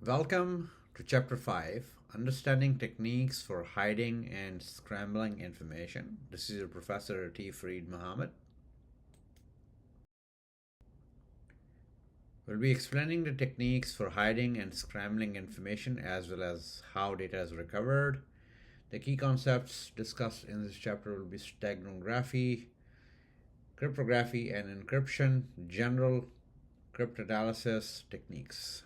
Welcome to Chapter 5, Understanding Techniques for Hiding and Scrambling Information. This is your Professor T. Fareed Muhammad. We'll be explaining the techniques for hiding and scrambling information as well as how data is recovered. The key concepts discussed in this chapter will be steganography, cryptography and encryption, general cryptanalysis techniques.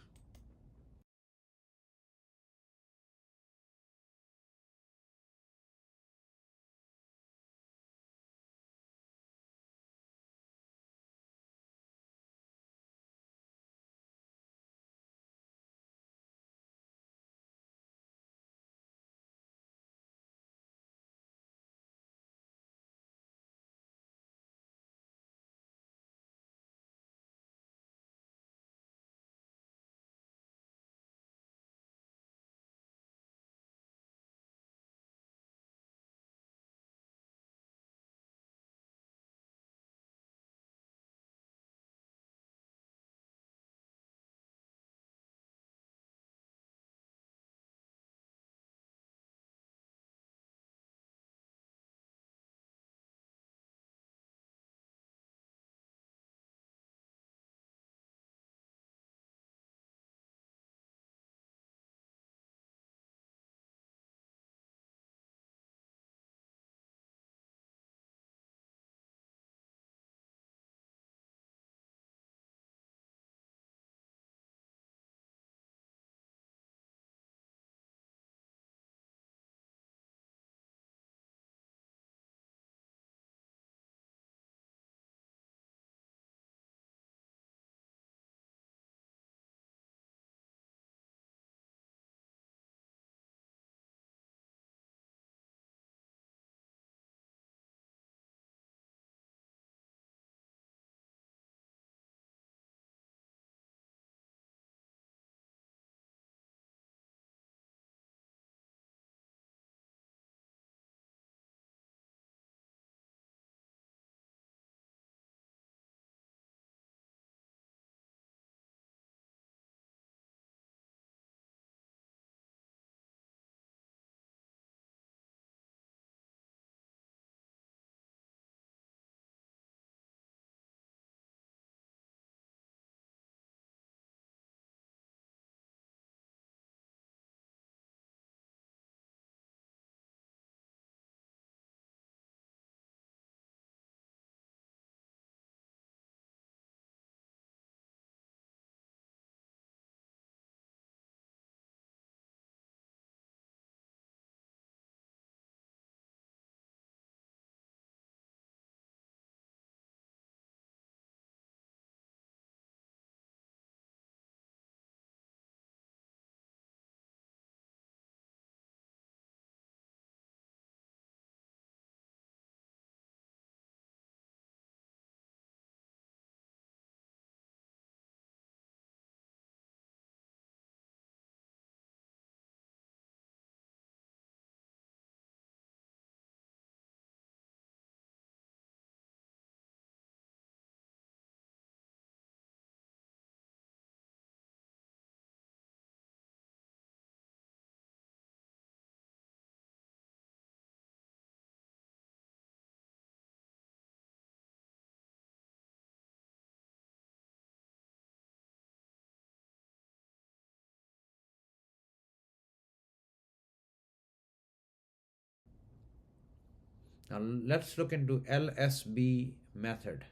Now let's look into LSB method.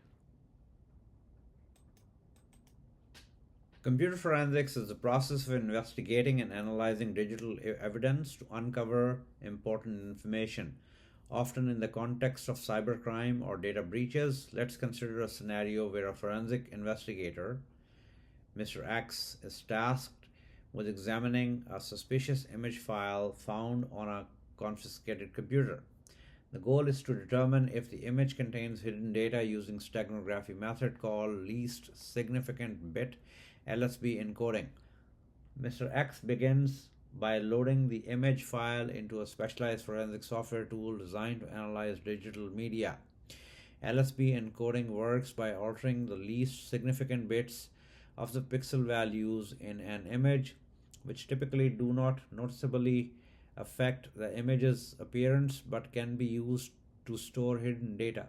Computer forensics is the process of investigating and analyzing digital evidence to uncover important information, often in the context of cybercrime or data breaches. Let's consider a scenario where a forensic investigator, Mr. X, is tasked with examining a suspicious image file found on a confiscated computer. The goal is to determine if the image contains hidden data using steganography method called least significant bit LSB encoding. Mr. X begins by loading the image file into a specialized forensic software tool designed to analyze digital media. LSB encoding works by altering the least significant bits of the pixel values in an image which typically do not noticeably affect the image's appearance but can be used to store hidden data.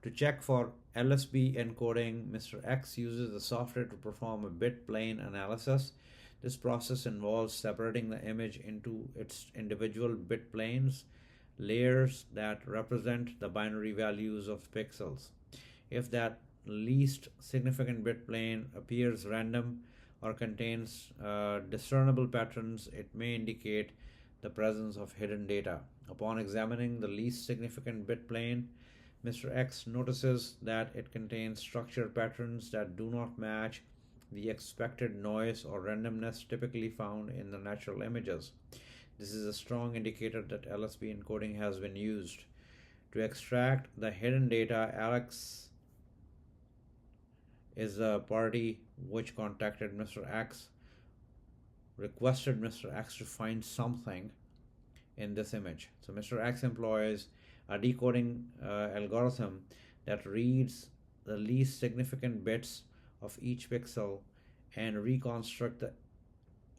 To check for LSB encoding, Mr. X uses the software to perform a bit plane analysis. This process involves separating the image into its individual bit planes, layers that represent the binary values of pixels. If that least significant bit plane appears random or contains discernible patterns, it may indicate the presence of hidden data. Upon examining the least significant bit plane, Mr. X notices that it contains structured patterns that do not match the expected noise or randomness typically found in the natural images. This is a strong indicator that LSB encoding has been used. To extract the hidden data, Alex is a party which contacted Mr. X, requested Mr. X to find something in this image. So Mr. X employs a decoding algorithm that reads the least significant bits of each pixel and reconstruct the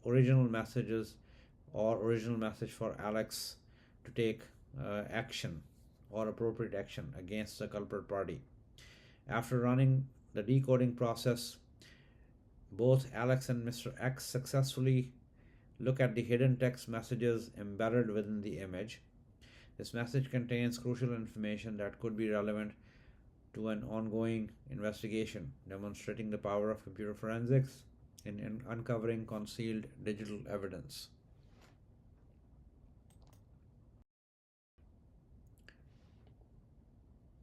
original messages or original message for Alex to take action or appropriate action against the culprit party. After running the decoding process, both Alex and Mr. X successfully look at the hidden text messages embedded within the image. This message contains crucial information that could be relevant to an ongoing investigation, demonstrating the power of computer forensics in uncovering concealed digital evidence.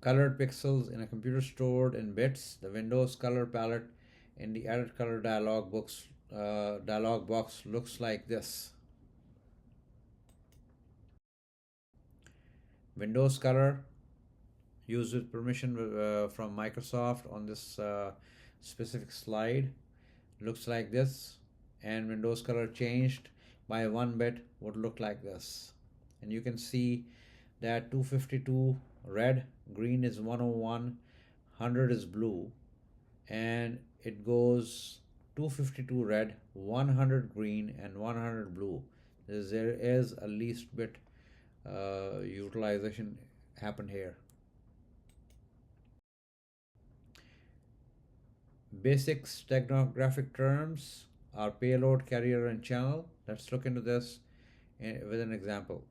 Colored pixels in a computer stored in bits. The Windows color palette in the Edit Color dialog box looks like this. Windows Color used with permission from Microsoft on this specific slide looks like this, and Windows Color changed by 1 bit would look like this. And you can see that 252 red, green is 101, 100 is blue, and it goes 252 red, 100 green, and 100 blue. There is a least bit utilization happened here. Basic steganographic terms are payload, carrier, and channel. Let's look into this with an example.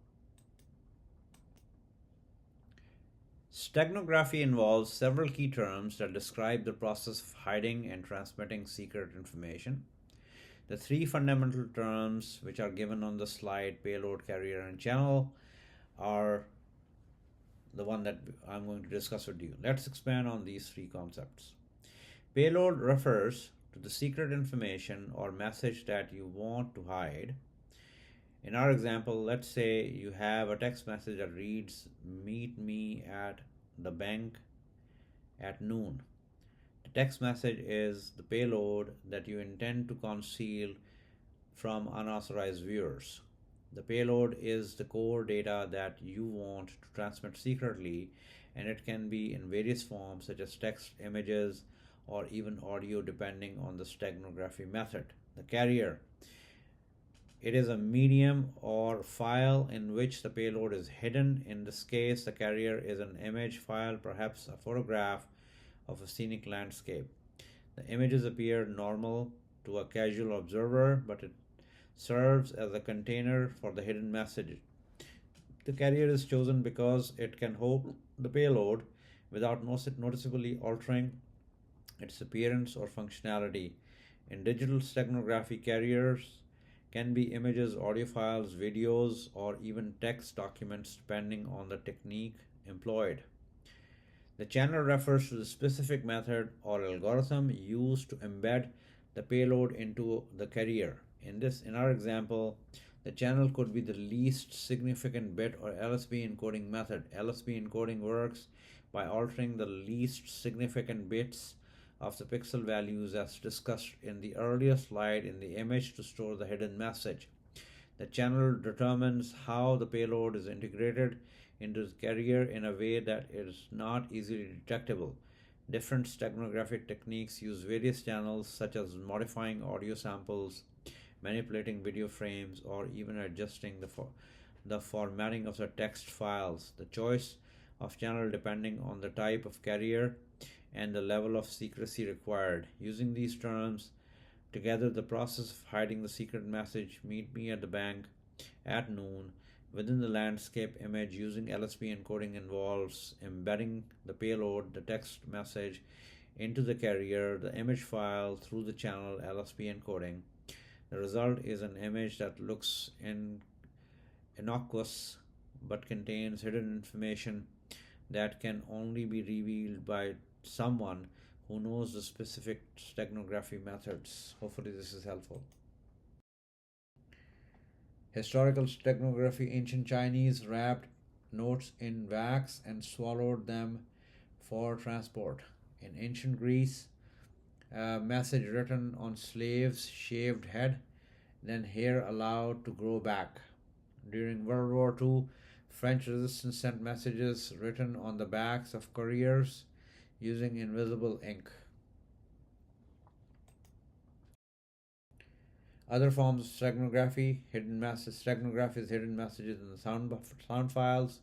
Steganography involves several key terms that describe the process of hiding and transmitting secret information. The three fundamental terms, which are given on the slide, payload, carrier, and channel, are the one that I'm going to discuss with you. Let's expand on these three concepts. Payload refers to the secret information or message that you want to hide. In our example, let's say you have a text message that reads, "Meet me at the bank at noon." The text message is the payload that you intend to conceal from unauthorized viewers. The payload is the core data that you want to transmit secretly, and it can be in various forms such as text, images, or even audio depending on the steganography method. The carrier. It is a medium or file in which the payload is hidden. In this case, the carrier is an image file, perhaps a photograph of a scenic landscape. The images appear normal to a casual observer, but it serves as a container for the hidden message. The carrier is chosen because it can hold the payload without noticeably altering its appearance or functionality. In digital steganography, carriers can be images, audio files, videos, or even text documents depending on the technique employed. The channel refers to the specific method or algorithm used to embed the payload into the carrier. In our example, the channel could be the least significant bit or LSB encoding method. LSB encoding works by altering the least significant bits of the pixel values as discussed in the earlier slide in the image to store the hidden message. The channel determines how the payload is integrated into the carrier in a way that is not easily detectable. Different steganographic techniques use various channels such as modifying audio samples, manipulating video frames, or even adjusting the formatting of the text files. The choice of channel depending on the type of carrier and the level of secrecy required. Using these terms together, the process of hiding the secret message, "Meet me at the bank at noon," within the landscape image using LSB encoding involves embedding the payload, the text message, into the carrier, the image file through the channel LSB encoding. The result is an image that looks innocuous but contains hidden information that can only be revealed by someone who knows the specific steganography methods. Hopefully, this is helpful. Historical steganography: ancient Chinese wrapped notes in wax and swallowed them for transport. In ancient Greece, a message written on slaves' shaved head, then hair allowed to grow back. During World War II, French resistance sent messages written on the backs of couriers using invisible ink. Other forms of steganography: steganography is hidden messages in the sound files.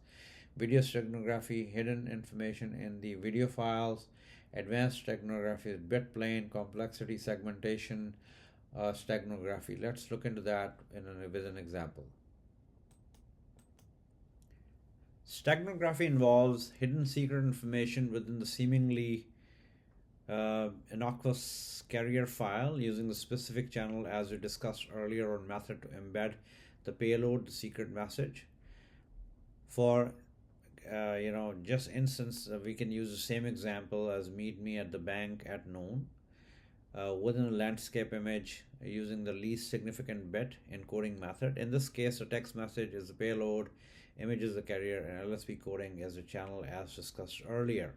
Video steganography: hidden information in the video files. Advanced steganography is bit plane complexity segmentation steganography. Let's look into that with an example. Steganography involves hidden secret information within the seemingly innocuous carrier file using the specific channel as we discussed earlier on method to embed the payload, the secret message. For just instance, we can use the same example as "Meet me at the bank at noon." Within a landscape image using the least significant bit encoding method. In this case, the text message is the payload, image is the carrier, and LSB coding is the channel as discussed earlier.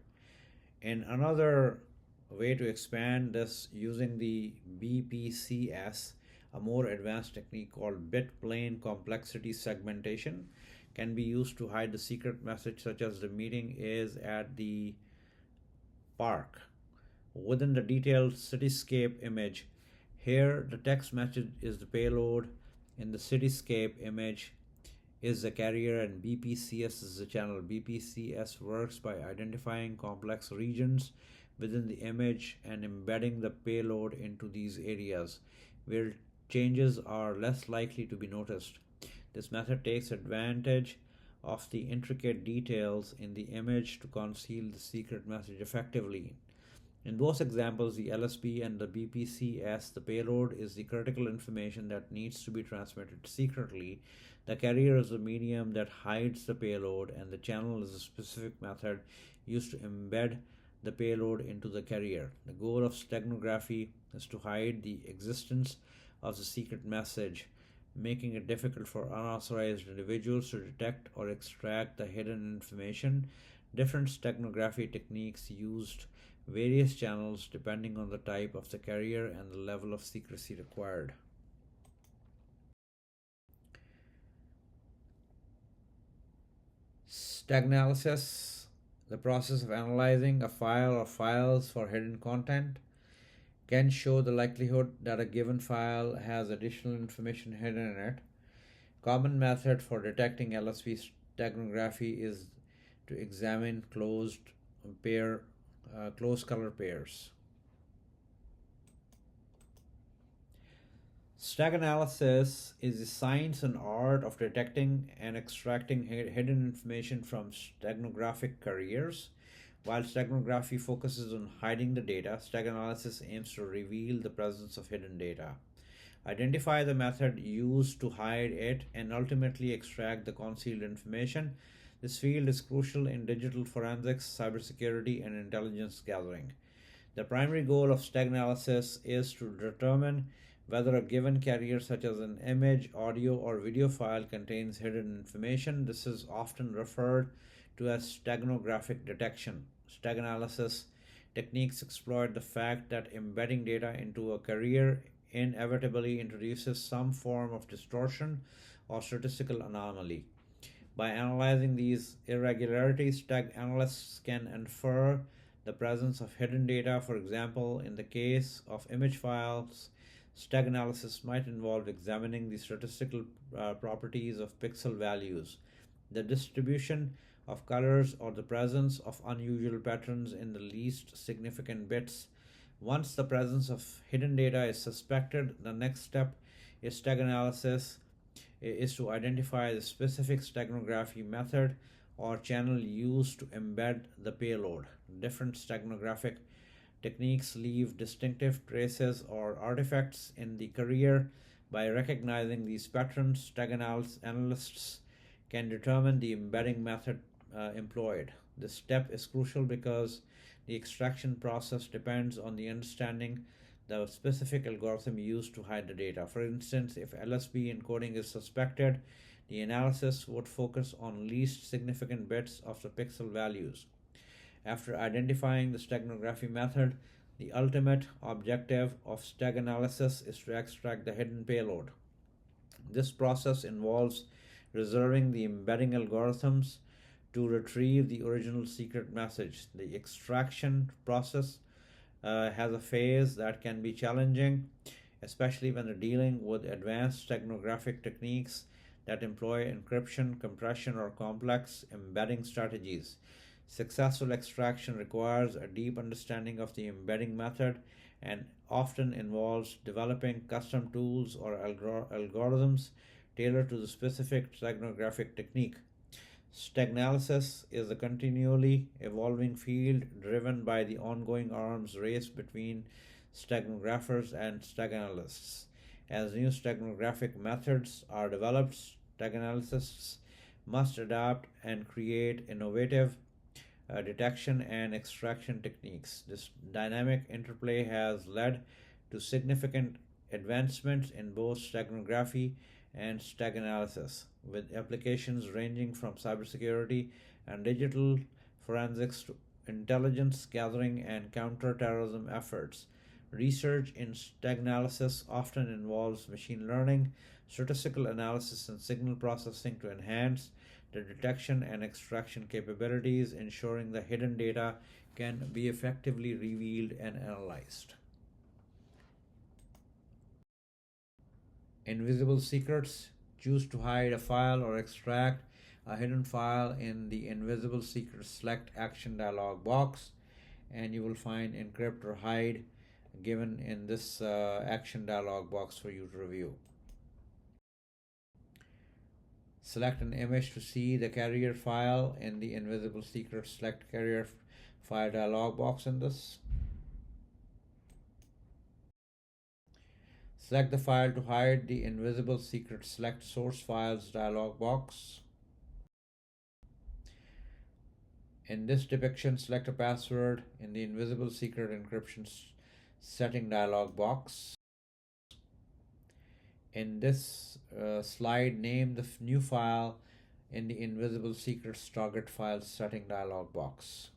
In another way to expand this using the BPCS, a more advanced technique called bit plane complexity segmentation can be used to hide the secret message, such as "the meeting is at the park." Within the detailed cityscape image, here the text message is the payload, in the cityscape image is the carrier, and BPCS is the channel. BPCS works by identifying complex regions within the image and embedding the payload into these areas where changes are less likely to be noticed. This method takes advantage of the intricate details in the image to conceal the secret message effectively. In both examples, the LSB and the BPCS, the payload is the critical information that needs to be transmitted secretly. The carrier is the medium that hides the payload, and the channel is a specific method used to embed the payload into the carrier. The goal of steganography is to hide the existence of the secret message, making it difficult for unauthorized individuals to detect or extract the hidden information. Different steganography techniques used various channels depending on the type of the carrier and the level of secrecy required. Staganalysis, the process of analyzing a file or files for hidden content, can show the likelihood that a given file has additional information hidden in it. Common method for detecting LSB steganography is to examine close color pairs. Staganalysis is the science and art of detecting and extracting hidden information from steganographic carriers. While steganography focuses on hiding the data, staganalysis aims to reveal the presence of hidden data, identify the method used to hide it, and ultimately extract the concealed information. This field is crucial in digital forensics, cybersecurity, and intelligence gathering. The primary goal of staganalysis is to determine whether a given carrier, such as an image, audio, or video file, contains hidden information. This is often referred to as steganographic detection. Staganalysis techniques exploit the fact that embedding data into a carrier inevitably introduces some form of distortion or statistical anomaly. By analyzing these irregularities, analysts can infer the presence of hidden data. For example, in the case of image files, Stag analysis might involve examining the statistical properties of pixel values, the distribution of colors, or the presence of unusual patterns in the least significant bits. Once the presence of hidden data is suspected, the next step is stag analysis is to identify the specific steganography method or channel used to embed the payload. Different steganographic techniques leave distinctive traces or artifacts in the carrier. By recognizing these patterns, analysts can determine the embedding method employed. This step is crucial because the extraction process depends on the understanding the specific algorithm used to hide the data. For instance, if LSB encoding is suspected, the analysis would focus on least significant bits of the pixel values. After identifying the steganography method, the ultimate objective of stag analysis is to extract the hidden payload. This process involves reserving the embedding algorithms to retrieve the original secret message. The extraction process has a phase that can be challenging, especially when dealing with advanced steganographic techniques that employ encryption, compression, or complex embedding strategies. Successful extraction requires a deep understanding of the embedding method and often involves developing custom tools or algorithms tailored to the specific steganographic technique. Staganalysis is a continually evolving field driven by the ongoing arms race between staganographers and staganalysts. As new steganographic methods are developed, staganalysts must adapt and create innovative detection and extraction techniques. This dynamic interplay has led to significant advancements in both steganography and stag analysis, with applications ranging from cybersecurity and digital forensics to intelligence gathering and counterterrorism efforts. Research in stag analysis often involves machine learning, statistical analysis, and signal processing to enhance the detection and extraction capabilities, ensuring the hidden data can be effectively revealed and analyzed. Invisible secrets: choose to hide a file or extract a hidden file in the invisible secret select action dialog box, and you will find encrypt or hide given in this action dialog box for you to review. Select an image to see the carrier file in the invisible secret select carrier file dialog box in this. Select the file to hide the invisible secret select source files dialog box. In this depiction, select a password in the invisible secret encryption setting dialog box. In this slide, name the new file in the invisible secrets target file setting dialog box.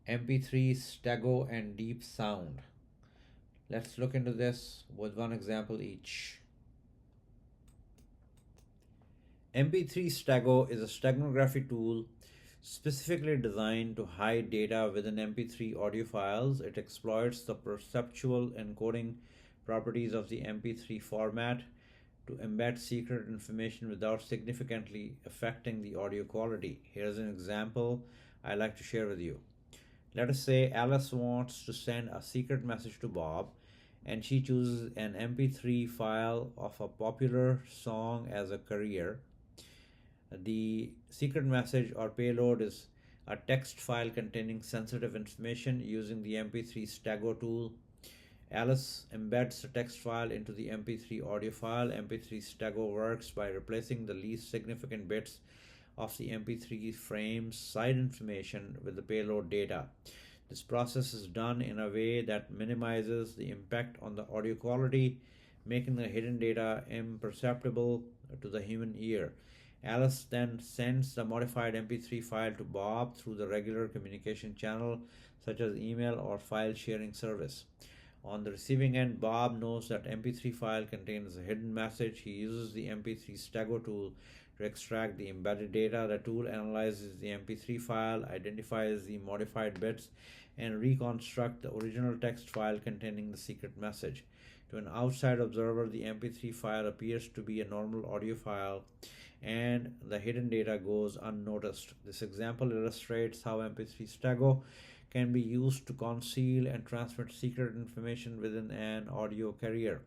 MP3, Stego, and Deep Sound. Let's look into this with one example each. MP3 Stego is a steganography tool specifically designed to hide data within MP3 audio files. It exploits the perceptual encoding properties of the MP3 format to embed secret information without significantly affecting the audio quality. Here's an example I'd like to share with you. Let us say Alice wants to send a secret message to Bob, and she chooses an MP3 file of a popular song as a carrier. The secret message or payload is a text file containing sensitive information. Using the MP3 Stego tool, Alice embeds the text file into the MP3 audio file. MP3 Stego works by replacing the least significant bits of the MP3 frame's side information with the payload data. This process is done in a way that minimizes the impact on the audio quality, making the hidden data imperceptible to the human ear. Alice then sends the modified MP3 file to Bob through the regular communication channel, such as email or file sharing service. On the receiving end, Bob knows that MP3 file contains a hidden message. He uses the MP3 Stego tool to extract the embedded data. The tool analyzes the MP3 file, identifies the modified bits, and reconstruct the original text file containing the secret message. To an outside observer, the MP3 file appears to be a normal audio file and the hidden data goes unnoticed. This example illustrates how MP3 Stego can be used to conceal and transmit secret information within an audio carrier,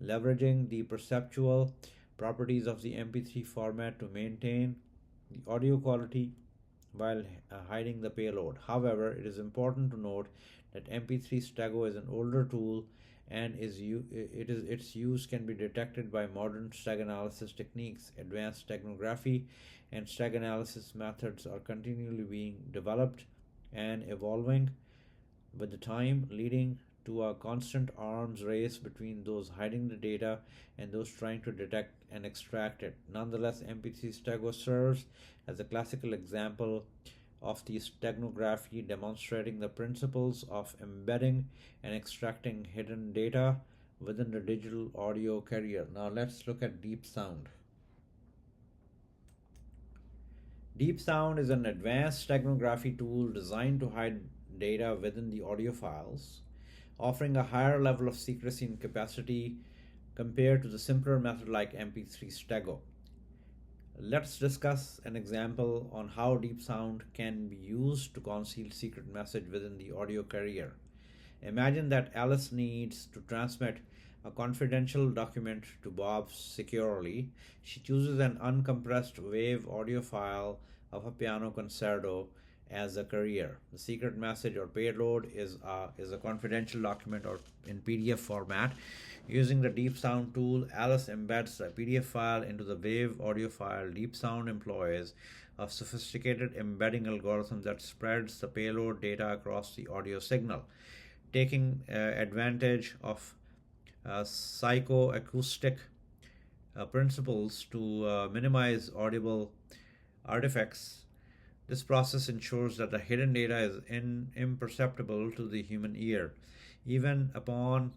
leveraging the perceptual properties of the MP3 format to maintain the audio quality while hiding the payload. However, it is important to note that MP3 Stego is an older tool and its use can be detected by modern stag analysis techniques. Advanced steganography and stag analysis methods are continually being developed and evolving with the time, leading to a constant arms race between those hiding the data and those trying to detect and extract it. Nonetheless, MP3 Stego serves as a classical example of the steganography, demonstrating the principles of embedding and extracting hidden data within the digital audio carrier. Now let's look at Deep Sound. Deep Sound is an advanced steganography tool designed to hide data within the audio files, offering a higher level of secrecy and capacity compared to the simpler method like MP3 Stego. Let's discuss an example on how Deep Sound can be used to conceal secret message within the audio carrier. Imagine that Alice needs to transmit a confidential document to Bob securely. She chooses an uncompressed wave audio file of a piano concerto as a carrier. The secret message or payload is a confidential document or in PDF format. Using the Deep Sound tool, Alice embeds a PDF file into the wave audio file. Deep Sound employs a sophisticated embedding algorithm that spreads the payload data across the audio signal, taking advantage of psychoacoustic principles to minimize audible artifacts. This process ensures that the hidden data is imperceptible to the human ear. Even upon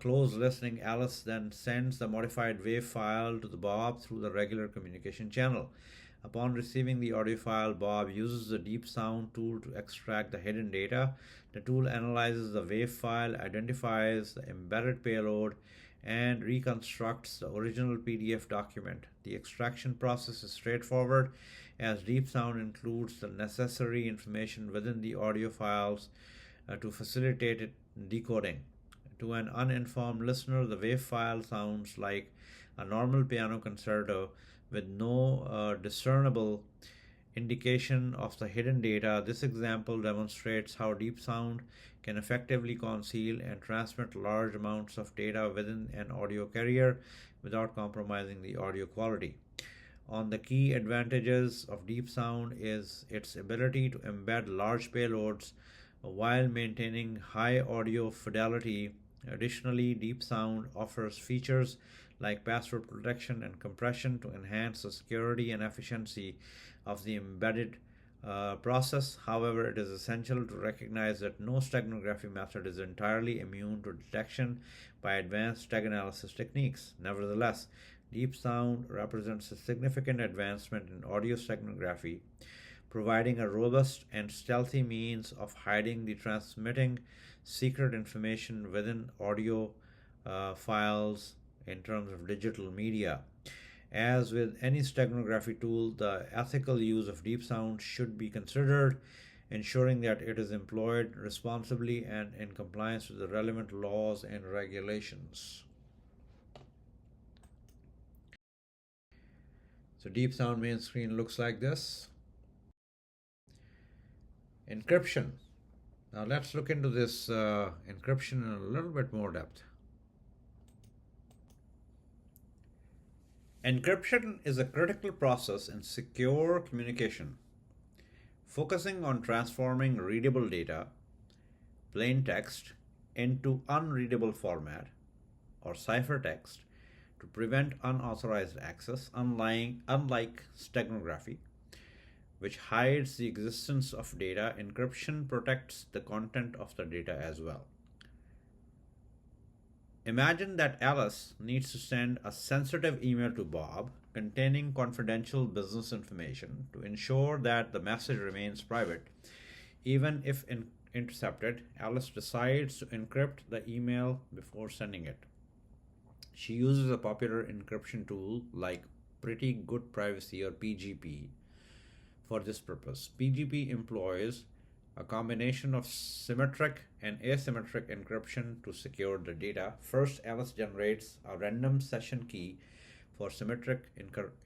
close listening, Alice then sends the modified wave file to the Bob through the regular communication channel. Upon receiving the audio file, Bob uses the Deep Sound tool to extract the hidden data. The tool analyzes the wave file, identifies the embedded payload, and reconstructs the original PDF document. The extraction process is straightforward, as Deep Sound includes the necessary information within the audio files to facilitate decoding. To an uninformed listener, the wave file sounds like a normal piano concerto with no discernible indication of the hidden data. This example demonstrates how Deep Sound can effectively conceal and transmit large amounts of data within an audio carrier without compromising the audio quality. On the key advantages of Deep Sound is its ability to embed large payloads while maintaining high audio fidelity. Additionally, Deep Sound offers features like password protection and compression to enhance the security and efficiency of the embedded process. However, it is essential to recognize that no steganography method is entirely immune to detection by advanced stag analysis techniques. Nevertheless, Deep Sound represents a significant advancement in audio steganography, providing a robust and stealthy means of hiding the transmitting secret information within audio files in terms of digital media. As with any steganography tool, the ethical use of Deep Sound should be considered, ensuring that it is employed responsibly and in compliance with the relevant laws and regulations. So Deep Sound main screen looks like this. Encryption. Now let's look into this encryption in a little bit more depth. Encryption is a critical process in secure communication, focusing on transforming readable data, plain text, into unreadable format or ciphertext to prevent unauthorized access, unlike steganography, which hides the existence of data. Encryption protects the content of the data as well. Imagine that Alice needs to send a sensitive email to Bob containing confidential business information. To ensure that the message remains private, even if intercepted, Alice decides to encrypt the email before sending it. She uses a popular encryption tool like Pretty Good Privacy or PGP for this purpose. PGP employs a combination of symmetric and asymmetric encryption to secure the data. First, Alice generates a random session key for symmetric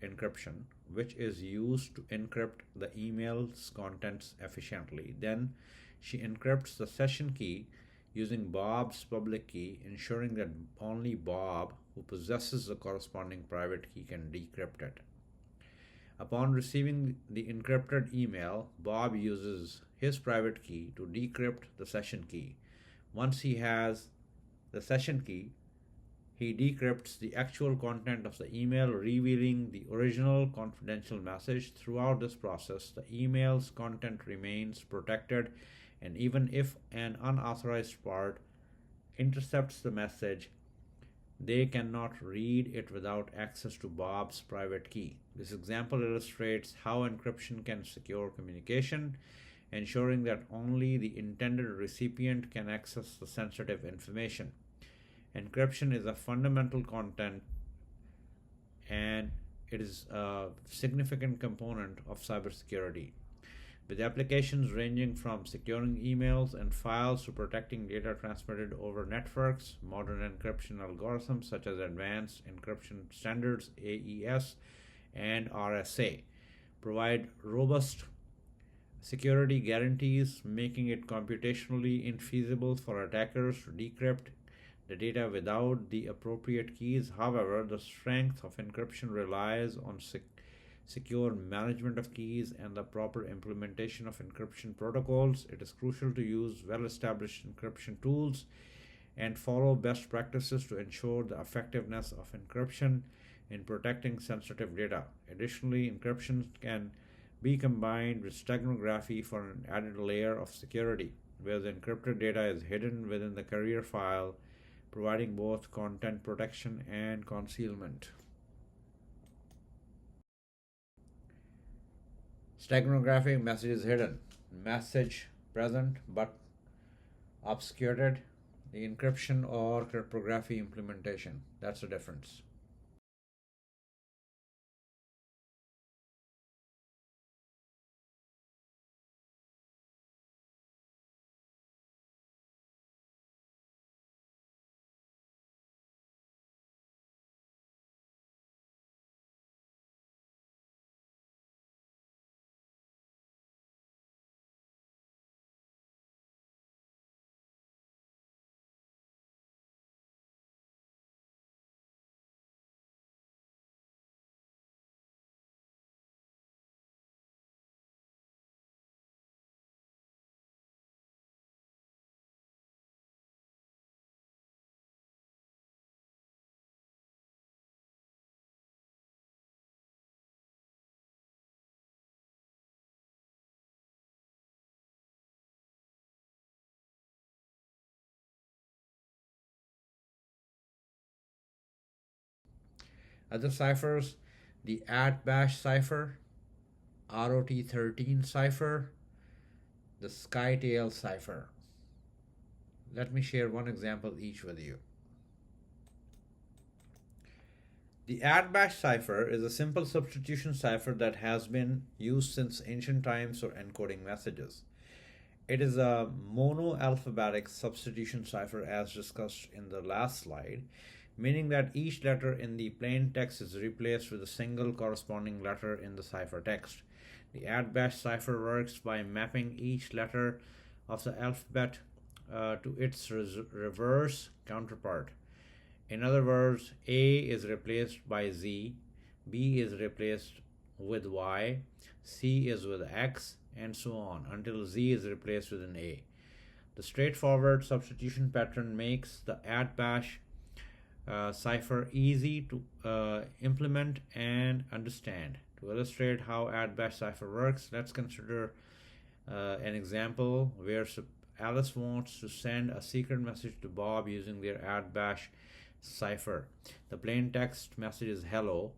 encryption, which is used to encrypt the email's contents efficiently. Then, she encrypts the session key using Bob's public key, ensuring that only Bob, who possesses the corresponding private key, can decrypt it. Upon receiving the encrypted email, Bob uses his private key to decrypt the session key. Once he has the session key, he decrypts the actual content of the email, revealing the original confidential message. Throughout this process, the email's content remains protected, and even if an unauthorized part intercepts the message, they cannot read it without access to Bob's private key. This example illustrates how encryption can secure communication, ensuring that only the intended recipient can access the sensitive information. Encryption is a fundamental content and it is a significant component of cybersecurity, with applications ranging from securing emails and files to protecting data transmitted over networks. Modern encryption algorithms such as Advanced Encryption Standards AES and RSA provide robust security guarantees, making it computationally infeasible for attackers to decrypt the data without the appropriate keys. However, the strength of encryption relies on secure management of keys and the proper implementation of encryption protocols. It is crucial to use well-established encryption tools and follow best practices to ensure the effectiveness of encryption in protecting sensitive data. Additionally, encryption can be combined with steganography for an added layer of security, where the encrypted data is hidden within the carrier file, providing both content protection and concealment. Steganography: message is hidden, message present but obscured. The encryption or cryptography implementation. That's the difference. Other ciphers: the AtBash cipher, ROT13 cipher, the Skytail cipher. Let me share one example each with you. The AtBash cipher is a simple substitution cipher that has been used since ancient times for encoding messages. It is a monoalphabetic substitution cipher as discussed in the last slide, meaning that each letter in the plain text is replaced with a single corresponding letter in the cipher text. The AtBash cipher works by mapping each letter of the alphabet to its reverse counterpart. In other words, A is replaced by Z, B is replaced with Y, C is with X, and so on until Z is replaced with an A. The straightforward substitution pattern makes the AtBash cipher easy to implement and understand. To illustrate how AtBash cipher works, let's consider an example where Alice wants to send a secret message to Bob using their AtBash cipher. The plain text message is hello.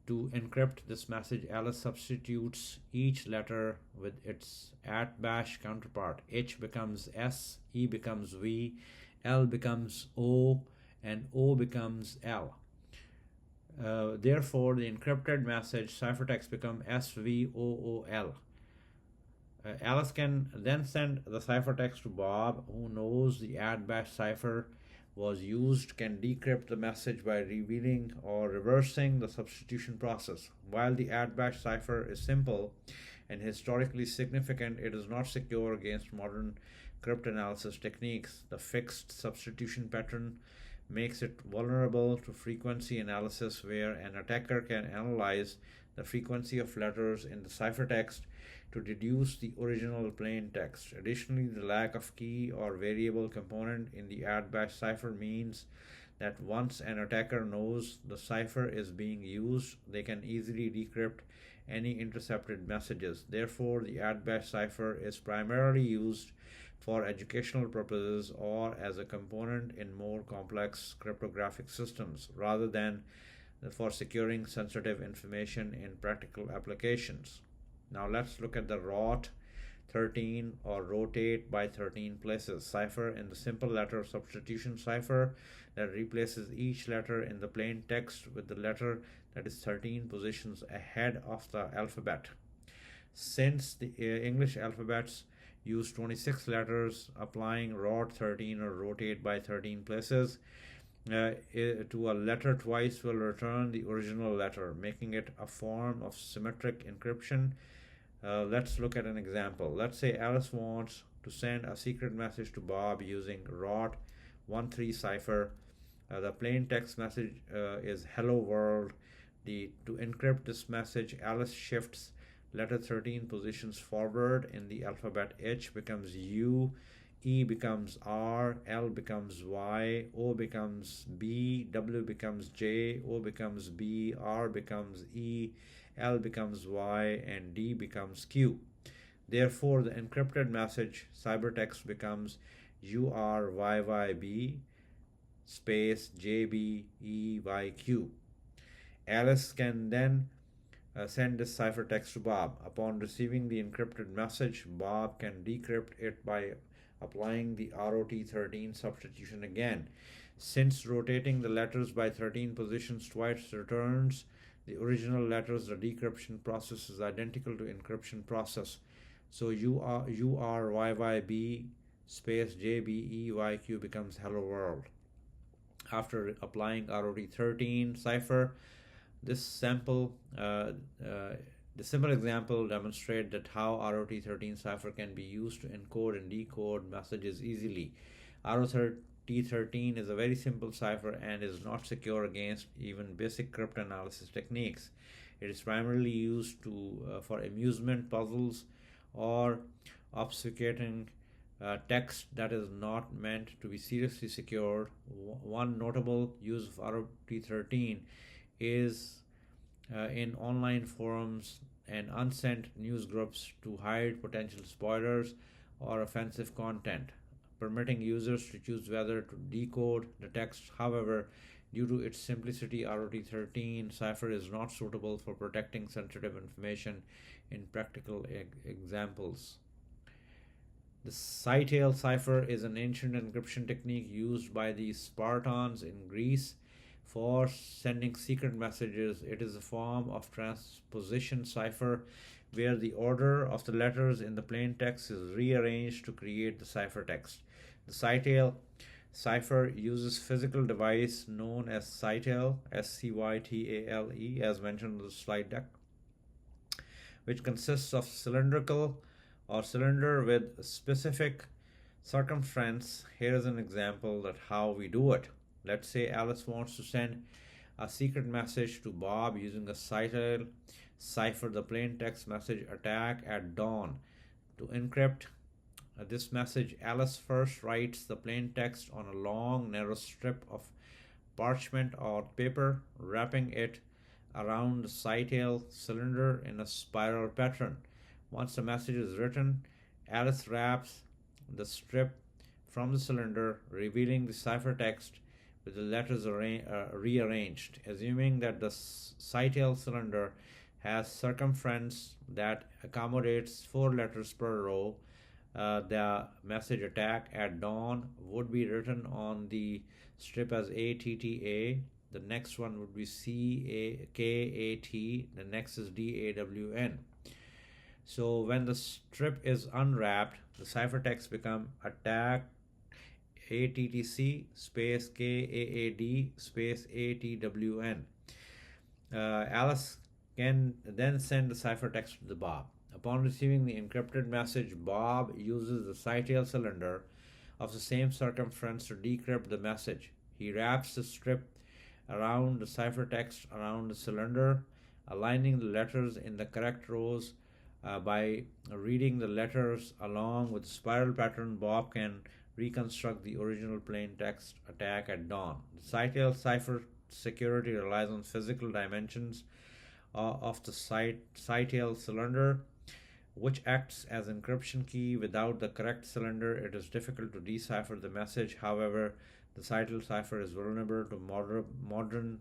To encrypt this message, Alice substitutes each letter with its at bash counterpart. H becomes S, E becomes V, L becomes O, and O becomes L. Therefore, the encrypted message ciphertext becomes SVOOL. Alice can then send the ciphertext to Bob, who knows the add bash cipher was used, can decrypt the message by revealing or reversing the substitution process. While the add bash cipher is simple and historically significant, it is not secure against modern cryptanalysis techniques. The fixed substitution pattern makes it vulnerable to frequency analysis, where an attacker can analyze the frequency of letters in the ciphertext to deduce the original plain text. Additionally, the lack of key or variable component in the add bash cipher means that once an attacker knows the cipher is being used, they can easily decrypt any intercepted messages. Therefore, the add bash cipher is primarily used for educational purposes or as a component in more complex cryptographic systems, rather than for securing sensitive information in practical applications. Now let's look at the rot 13 or rotate by 13 places cipher in the simple letter substitution cipher that replaces each letter in the plain text with the letter that is 13 positions ahead of the alphabet. Since the English alphabets use 26 letters, applying rot 13 or rotate by 13 places to a letter twice will return the original letter, making it a form of symmetric encryption. Let's look at an example. Let's say Alice wants to send a secret message to Bob using rot 13 cipher. The plain text message is hello world. To encrypt this message, Alice shifts letter 13 positions forward in the alphabet. H becomes U, E becomes R, L becomes Y, O becomes B, W becomes J, O becomes B, R becomes E, L becomes Y, and D becomes Q. Therefore, the encrypted message cybertext becomes URYYB space JBEYQ. Alice can then send this ciphertext to Bob. Upon receiving the encrypted message, Bob can decrypt it by applying the ROT13 substitution again. Since rotating the letters by 13 positions twice returns the original letters, the decryption process is identical to encryption process. So URYYB space JBEYQ becomes hello world. After applying ROT13 cipher, this simple example demonstrates that how ROT13 cipher can be used to encode and decode messages easily. ROT13 is a very simple cipher and is not secure against even basic cryptanalysis techniques. It is primarily used for amusement puzzles or obfuscating text that is not meant to be seriously secured. One notable use of ROT13 is in online forums and unsent news groups to hide potential spoilers or offensive content, permitting users to choose whether to decode the text. However, due to its simplicity, ROT13 cipher is not suitable for protecting sensitive information in practical examples. The Cytale cipher is an ancient encryption technique used by the Spartans in Greece for sending secret messages. It is a form of transposition cipher where the order of the letters in the plain text is rearranged to create the ciphertext. The Cytale cipher uses physical device known as Cytale, SCYTALE, as mentioned in the slide deck, which consists of cylindrical or cylinder with specific circumference. Here is an example that how we do it. Let's say Alice wants to send a secret message to Bob using a Cytale cipher, the plain text message attack at dawn. To encrypt this message, Alice first writes the plain text on a long, narrow strip of parchment or paper, wrapping it around the Cytale cylinder in a spiral pattern. Once the message is written, Alice wraps the strip from the cylinder, revealing the ciphertext with the letters rearranged, assuming that the Cytel cylinder has circumference that accommodates 4 letters per row. The message attack at dawn would be written on the strip as ATTA. The next one would be CAKAT. The next is DAWN. So when the strip is unwrapped, the ciphertext become attack ATTC space KAAD space ATWN. Alice can then send the ciphertext to the Bob. Upon receiving the encrypted message, Bob uses the Cytel cylinder of the same circumference to decrypt the message. He wraps the strip around the ciphertext around the cylinder, aligning the letters in the correct rows. By reading the letters along with the spiral pattern, Bob can reconstruct the original plain text attack at dawn. The Cytel cipher security relies on physical dimensions of the Cytel cylinder, which acts as encryption key. Without the correct cylinder, it is difficult to decipher the message. However, the Cytel cipher is vulnerable to modern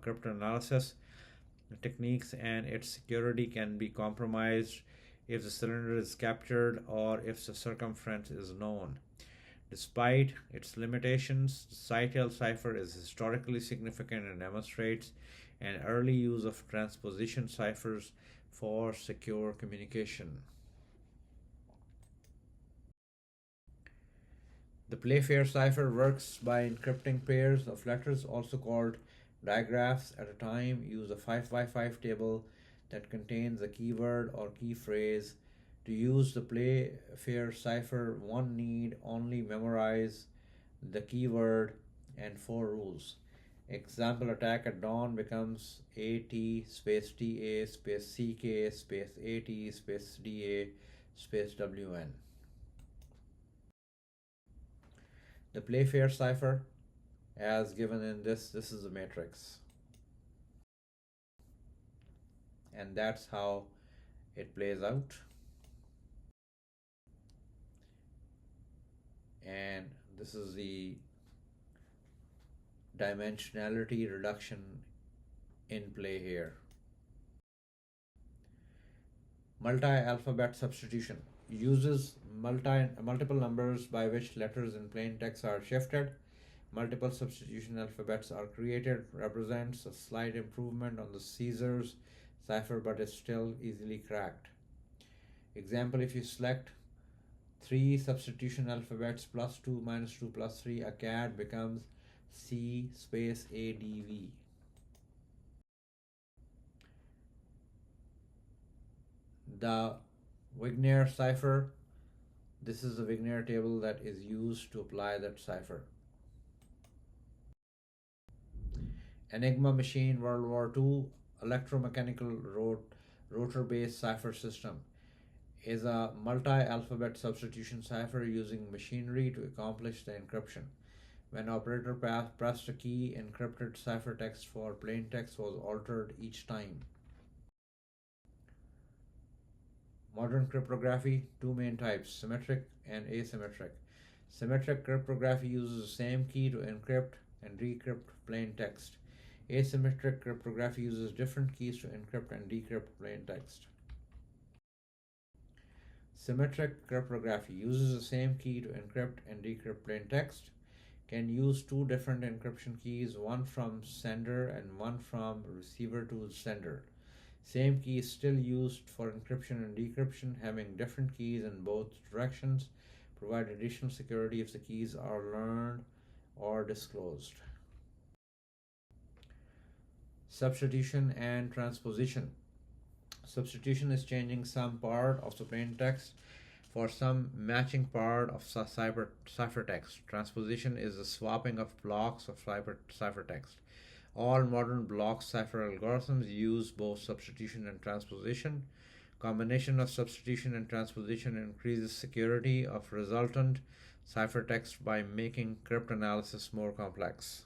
cryptanalysis techniques, and its security can be compromised if the cylinder is captured or if the circumference is known. Despite its limitations, the Cytel cipher is historically significant and demonstrates an early use of transposition ciphers for secure communication. The Playfair cipher works by encrypting pairs of letters, also called digraphs, at a time. Use a 5x5 table that contains a keyword or key phrase. To use the Playfair cipher, one need only memorize the keyword and 4 rules. Example attack at dawn becomes AT space TA space CK space AT space DA space WN. The Playfair cipher, as given in this is a matrix, and that's how it plays out. And this is the dimensionality reduction in play here. Multi-alphabet substitution uses multiple numbers by which letters in plain text are shifted. Multiple substitution alphabets are created, represents a slight improvement on the Caesar's cipher, but is still easily cracked. Example, if you select 3 substitution alphabets plus 2 minus 2 plus 3, a cat becomes C space ADV. The Wigner cipher, this is the Wigner table that is used to apply that cipher. Enigma machine, World War II, electromechanical rotor-based cipher system, is a multi-alphabet substitution cipher using machinery to accomplish the encryption. When operator pressed a key, encrypted ciphertext for plain text was altered each time. Modern cryptography, 2 main types, symmetric and asymmetric. Symmetric cryptography uses the same key to encrypt and decrypt plain text. Asymmetric cryptography uses different keys to encrypt and decrypt plain text. Symmetric cryptography uses the same key to encrypt and decrypt plain text, can use 2 different encryption keys, one from sender and one from receiver to sender. Same key is still used for encryption and decryption. Having different keys in both directions provide additional security if the keys are learned or disclosed. Substitution and transposition. Substitution is changing some part of the plain text for some matching part of ciphertext. Transposition is the swapping of blocks of ciphertext. All modern block cipher algorithms use both substitution and transposition. Combination of substitution and transposition increases security of resultant ciphertext by making cryptanalysis more complex.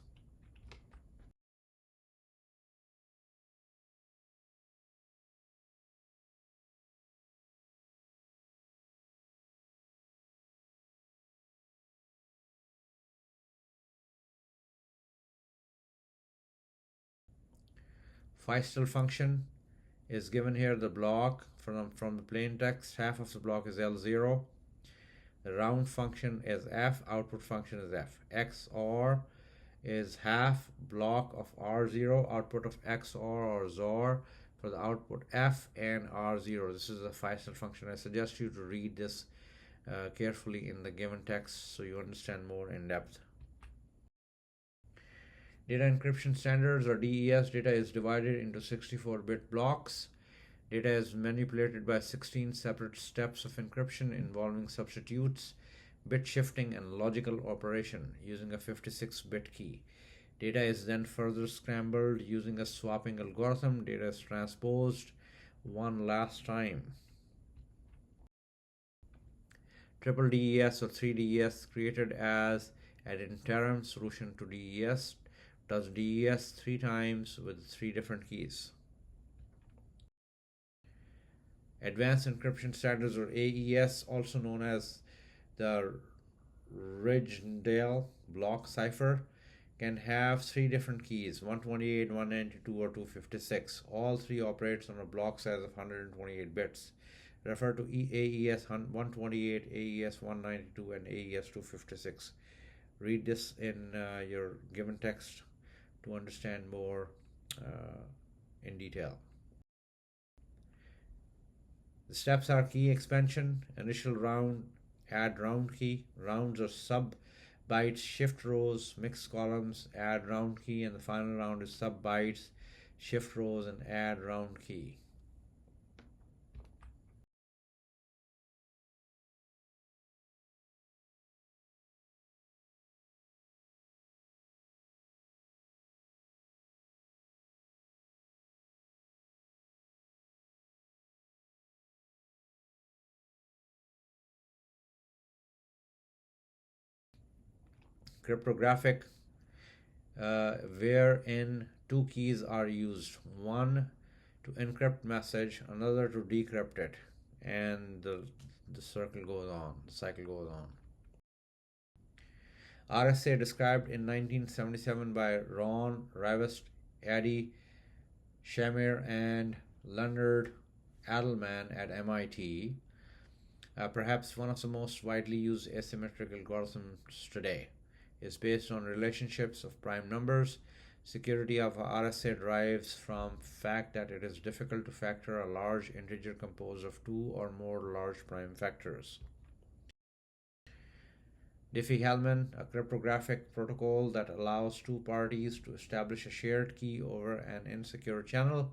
Feistel function is given here. The block from the plain text, half of the block is L0. The round function is f, output function is f. XOR is half block of R0, output of XOR or XOR for the output f and R0. This is a Feistel function. I suggest you to read this carefully in the given text so you understand more in depth. Data encryption standards, or DES, data is divided into 64-bit blocks. Data is manipulated by 16 separate steps of encryption involving substitutes, bit shifting, and logical operation using a 56-bit key. Data is then further scrambled using a swapping algorithm. Data is transposed one last time. Triple DES or 3DES, created as an interim solution to DES, does DES 3 times with 3 different keys. Advanced Encryption Standards, or AES, also known as the Rijndael block cipher, can have 3 different keys: 128, 192, or 256. All 3 operates on a block size of 128 bits. Refer to AES 128, AES 192, and AES 256. Read this in your given text to understand more in detail. The steps are key expansion, initial round, add round key. Rounds are sub bytes, shift rows, mix columns, add round key, and the final round is sub bytes, shift rows, and add round key. Cryptographic, wherein 2 keys are used, one to encrypt message, another to decrypt it, and the cycle goes on. RSA, described in 1977 by Ron Rivest, Adi Shamir, and Leonard Adleman at MIT, perhaps one of the most widely used asymmetric algorithms today, is based on relationships of prime numbers. Security of RSA derives from fact that it is difficult to factor a large integer composed of 2 or more large prime factors. Diffie-Hellman, a cryptographic protocol that allows 2 parties to establish a shared key over an insecure channel,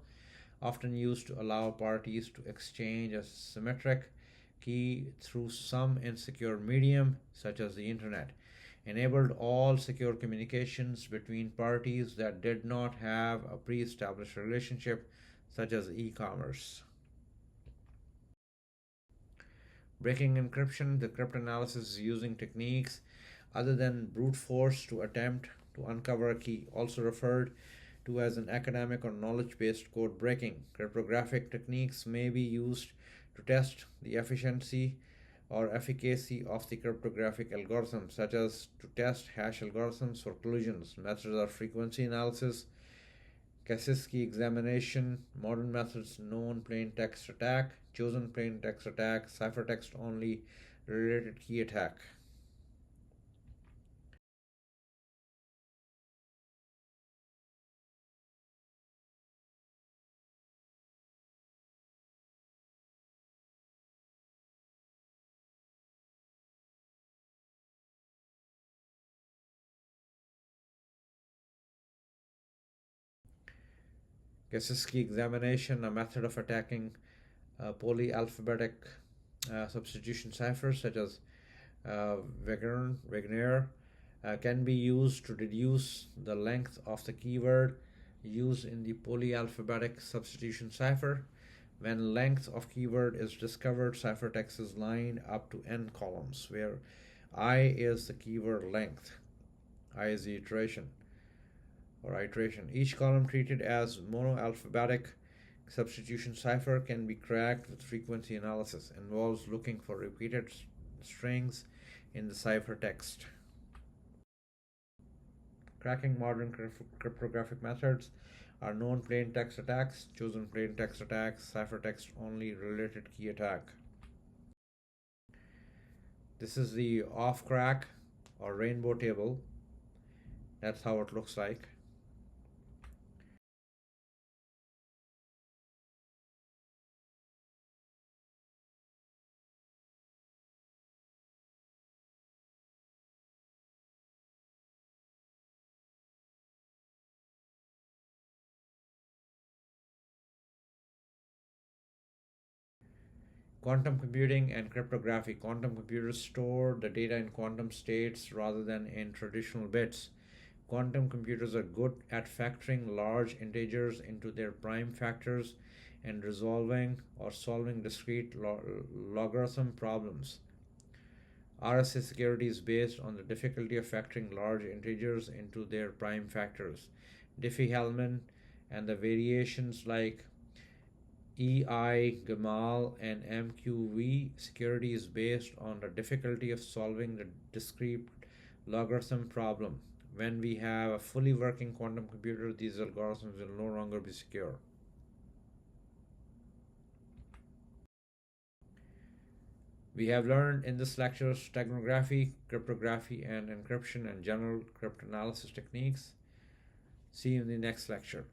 often used to allow parties to exchange a symmetric key through some insecure medium, such as the internet, enabled all secure communications between parties that did not have a pre-established relationship, such as e-commerce. Breaking encryption, the cryptanalysis is using techniques other than brute force to attempt to uncover a key, also referred to as an academic or knowledge-based code breaking. Cryptographic techniques may be used to test the efficiency or efficacy of the cryptographic algorithm, such as to test hash algorithms for collisions. Methods are frequency analysis, Kaczynski examination, modern methods, known plain text attack, chosen plain text attack, ciphertext only, related key attack. Kaczynski examination, a method of attacking polyalphabetic substitution ciphers such as Wagner, can be used to reduce the length of the keyword used in the polyalphabetic substitution cipher. When length of keyword is discovered, ciphertext is lined up to n columns, where I is the keyword length, I is the iteration. Each column, treated as monoalphabetic substitution cipher, can be cracked with frequency analysis. Involves looking for repeated strings in the ciphertext. Cracking modern cryptographic methods are known plain text attacks, chosen plain text attacks, ciphertext only related key attack. This is the off crack or rainbow table. That's how it looks like. Quantum computing and cryptography. Quantum computers store the data in quantum states rather than in traditional bits. Quantum computers are good at factoring large integers into their prime factors and resolving or solving discrete logarithm problems. RSA security is based on the difficulty of factoring large integers into their prime factors. Diffie-Hellman and the variations like EI, Gamal, and MQV security is based on the difficulty of solving the discrete logarithm problem. When we have a fully working quantum computer, these algorithms will no longer be secure. We have learned in this lecture steganography, cryptography, and encryption and general cryptanalysis techniques. See you in the next lecture.